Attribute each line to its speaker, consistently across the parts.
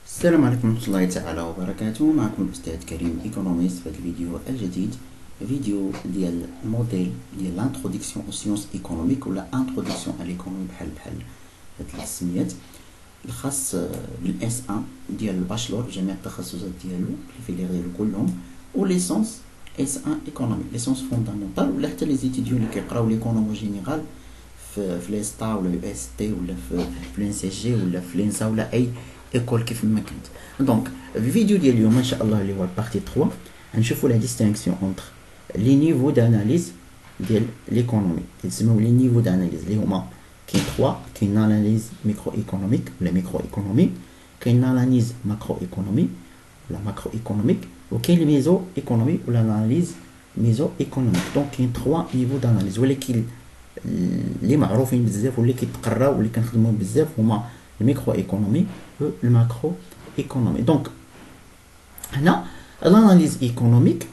Speaker 1: السلام عليكم ورحمة الله تعالى وبركاته. معكم الأستاذ كريم إيكونوميست في هذا الفيديو الجديد، فيديو ديال الموديل ديال لانتروديكسيون أو سيونس إيكونوميك ولا انتروديكسيون على الإيكونومي بحال هاد السميات الخاص بالاس 1 ديال الباشلور جميع التخصصات ديالو في اللي ديالو كلهم، و ليسونس اس 1 ايكونومي ليسونس فوندامونتال، ولا حتى لي زيتيديون اللي كيقراو ليكونومي جينيرال في ليستا ولا يو اس تي ولا في لان سي جي ولا في لينسا ولا اي ايكول كيف ما كانت. دونك في الفيديو ديال اليوم ان شاء الله اللي هو البارتي 3 غنشوفوا لا ديستينكسيون اونتر لي نيفو داناليز ديال ليكونومي، كيتسموا لي نيفو داناليز اللي هما كاين 3. كاين اناليز ميكرو ايكونوميك ولا ميكرو ايكونومي، كاين اناليز ماكرو ايكونومي ولا ماكرو ايكونوميك، وكاين الميزو ايكونومي ولا اناليز ميزو ايكونوميك. دونك كاين 3 نيفو داناليز، ولكن اللي معروفين بزاف واللي كيتقراو واللي كنخدموهم بزاف هما الميكرو ايكونومي و الماكرو ايكونومي. دونك هنا l'analyse économique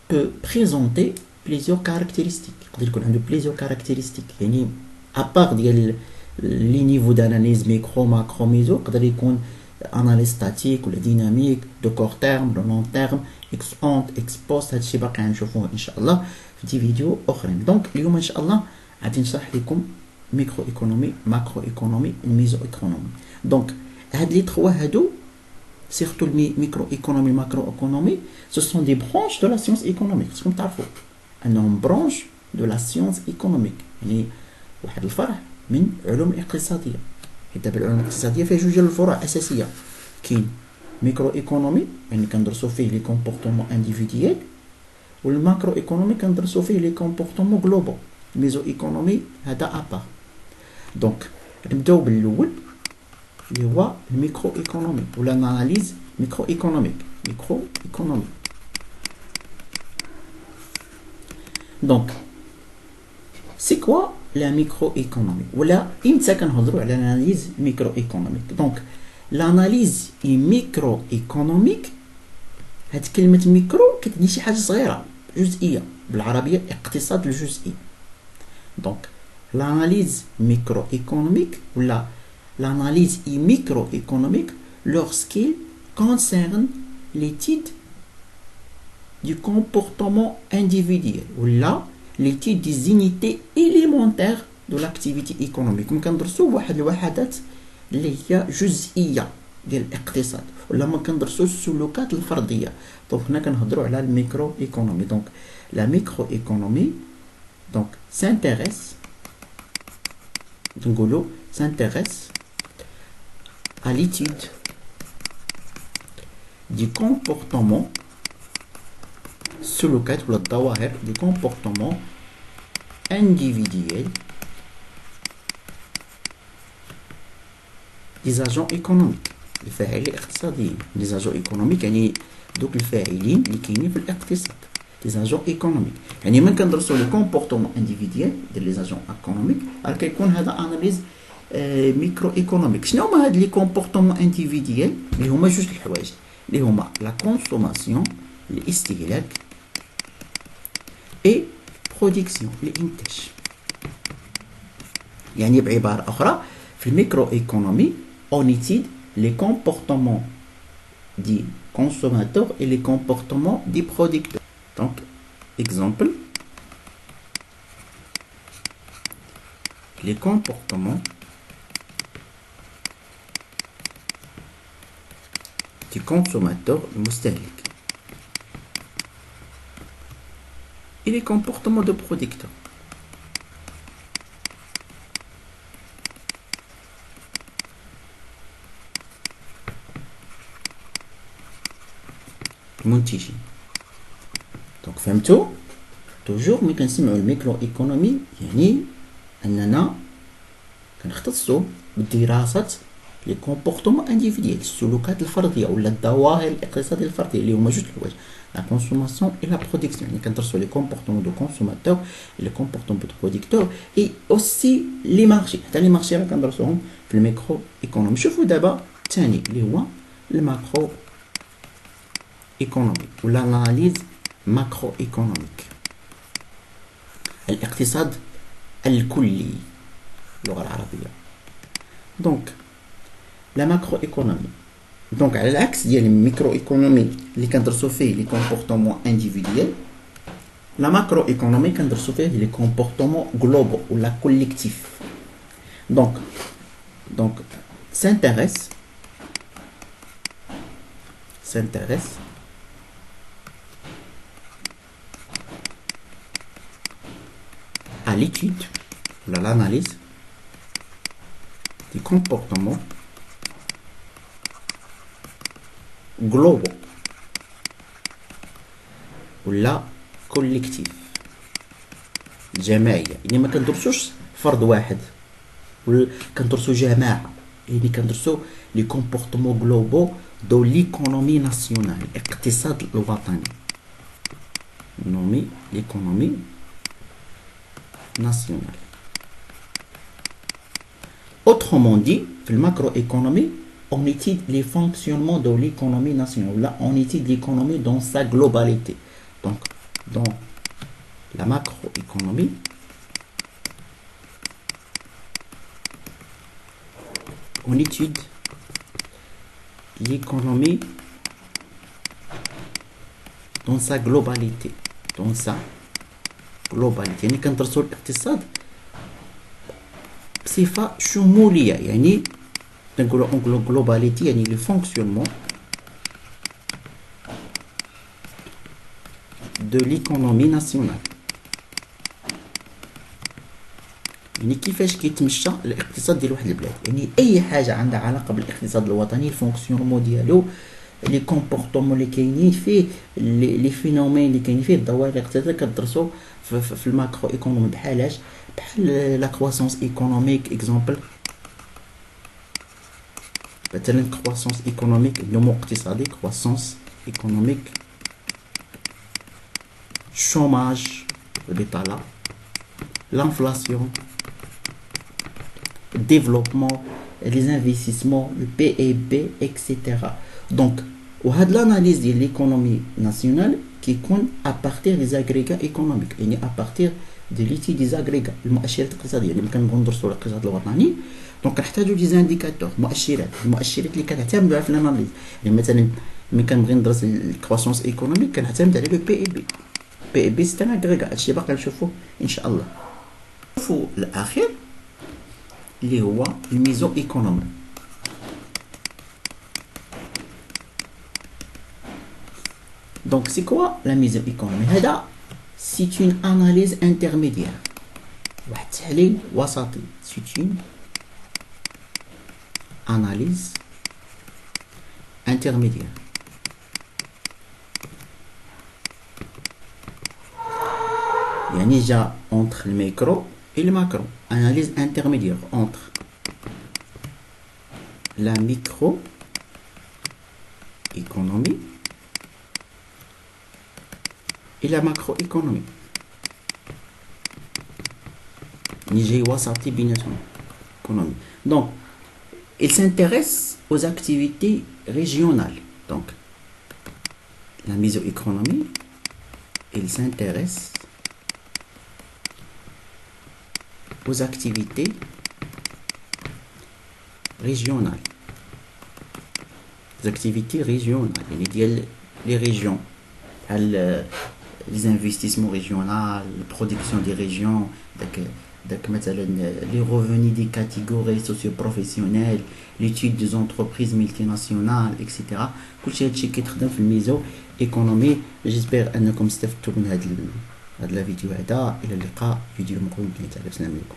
Speaker 1: peut présenter plusieurs caractéristiques. يقدر يكون عنده plusieurs caractéristiques، يعني ابار ديال لي نيفو داناليز ميكرو ماكرو ميزو يقدر يكون اناليز ستاتيك ولا ديناميك دو كور تيرم دو لون تيرم اكس اونت اكس بوست. هادشي باقي غنشوفوه ان شاء الله في دي فيديو اخرين. دونك اليوم ان شاء الله غادي نشرح لكم ميكرو ايكونومي ماكرو ايكونومي ميزو ايكونومي. دونك هاد لي 3 هادو surtout le microéconomie, macroéconomie, ce sont des branches de la science économique. C'est comme تعرفوا أنهم branche de la science économique، يعني واحد الفرع من علوم الاقتصادية. حيت دابا العلوم الاقتصادية فيها جوج ديال الفروع أساسية، كاين ميكرو ايكونومي يعني كندرسوا فيه لي كومبورتمون انديفيديال، والماكرو ايكونومي كندرسوا فيه لي كومبورتمون جلوبال. الميزو ايكونومي هذا ابار. دونك نبداو بالاول اللي هو الميكرو ايكونومي ولا الاناليز ميكرو ايكونوميك. ميكرو ايكونومي دونك سي كوا لا ميكرو ايكونومي، ولا امتى كنهضروا على الاناليز ميكرو ايكونوميك؟ دونك الاناليز ميكرو ايكونوميك، هاد كلمه ميكرو كتعني شي حاجه صغيره جزئيه، بالعربيه اقتصاد الجزئي. دونك l'analyse microéconomique ou l'analyse microéconomique lorsqu'il concerne l'étude du comportement individuel ou l'étude des unités élémentaires de l'activité économique. ممكن ندرسوا واحد الوحدات اللي هي جزئيه ديال الاقتصاد، ولا ما كندرسوا السلوكات الفرديه. دونك هنا كنهضروا على الميكرو ايكونومي. دونك لا ميكرو ايكونومي دونك s'intéresse à l'étude du comportement السلوكات ولا الظواهر du comportement individuel des agents économiques، الفاعلين الاقتصاديين. des agents économiques يعني دوك الفاعلين اللي كاينين في الاقتصاد، des agents économiques. يعني من كندرسوا لي كومبورتمون انديفيديال ديال لي اجون ايكونوميك راه كيكون هذا اناليز ميكرو ايكونوميك. شنو هما هاد لي كومبورتمون انديفيديال؟ اللي هما جوج الحوايج، اللي هما لا كونسوماسيون الاستهلاك اي برودكسيون الانتاج. يعني بعباره اخرى في الميكرو ايكونومي اون étude les comportements des consommateurs et les comportements des producteurs. Donc exemple, les comportements du consommateur المستهلك et les comportements de producteurs. المنتجين. دونك فهمتوا؟ توجور ملي كنسمعوا الميكرو ايكونومي يعني اننا كنختصوا بدراسه لي كومبورتمون انديفيديال، السلوكات الفرديه ولا الظواهر الاقتصاديه الفرديه اللي هما جوج الحوايج، لا كونسوماسيون اي لا برودكسيون. يعني كندرسوا لي كومبورتمون دو كونسوماتور لي كومبورتمون دو برودكتور اي اوسي لي مارشي. حتى لي مارشي راه كندرسوهم في الميكرو ايكونومي. شوفوا دابا الثاني اللي هو الماكرو ايكونومي ولا الاناليز ماكرو ايكونوميك، الاقتصاد الكلي اللغة العربية. دونك لا ماكرو ايكونومي دونك على العكس ديال الميكرو ايكونومي اللي كندرسو فيه لي كومبورتمون انديفيديوال، لا ماكرو ايكونومي كندرسو فيه لي كومبورتمون جلوبال ولا كوليكتيف. donc s'intéresse à l'étude ou à l'analyse des comportements globaux ولا كوليكتيف جماعية. يعني ما كندرسوش فرد واحد ولا كندرسو جماعة، يعني كندرسو لي كومبورتمون جلوبو دو ليكونومي ناسيونال، الاقتصاد الوطني، ليكونومي ناسيونال. Autrement dit, في الماكرو ايكونومي on étudie les fonctionnements de l'économie nationale. Là, on étudie l'économie dans sa globalité. Donc, dans la macroéconomie, on étudie l'économie dans sa globalité. Dans sa globalité. يعني كندرسوا الاقتصاد بصفة شمولية، يعني نقولوا اون globalité يعني le fonctionnement de l'économie nationale. يعني كيفاش كيتمشى الاقتصاد ديال واحد البلاد، يعني اي حاجه عندها علاقه بالاقتصاد الوطني، الفونكسيونمون ديالو، لي كومبورتمون اللي كاينين فيه، لي فينومين اللي كاينين فيه، الظواهر الاقتصاديه كتدرسوا في الماكرو ايكونومي. بحال لا كرواسونس ايكونوميك اكزومبل، مثلا كرواسونس ايكونوميك نمو اقتصادي، كرواسونس ايكونوميك، chômage البطاله، l'inflation، développement, les investissements, le PIB, etc. Donc, وهاد l'analyse de l'économie nationale qui compte à partir des agrégats économiques، يعني à partir de l'étude des agrégats، المؤشرات الاقتصاديه اللي كنبغيو ندرسوا الاقتصاد الوطني. دونك كنحتاجوا دي زانديكاتور، المؤشرات اللي كنعتمدوا عليها في الاناليز. يعني مثلا ملي كنبغي ندرس الكرواسونس ايكونوميك كنعتمد على لو بي اي بي سي ان اغريغا. هادشي باقي نشوفوه ان شاء الله. نشوفوا الاخير اللي هو الميزو ايكونومي. Donc c'est quoi la mise économique؟ هذا c'est une analyse intermédiaire، واحد التحليل وسطي. c'est une analyse intermédiaire. يعني جا entre le micro et le macro. Analyse intermédiaire entre la microéconomie et la macroéconomie. Donc, il s'intéresse aux activités régionales. Donc, la mésoéconomie, il s'intéresse aux activités régionales. Les activités régionales, les régions, les investissements régionaux, la production des régions, les revenus des catégories socio-professionnelles, l'étude des entreprises multinationales, etc. كل شيء هادشي كيتخدم في الميزو ايكونومي. جيسبر انكم استفدتوا من هذا الفيديو هذا. الى اللقاء فيديو مقبل. السلام عليكم.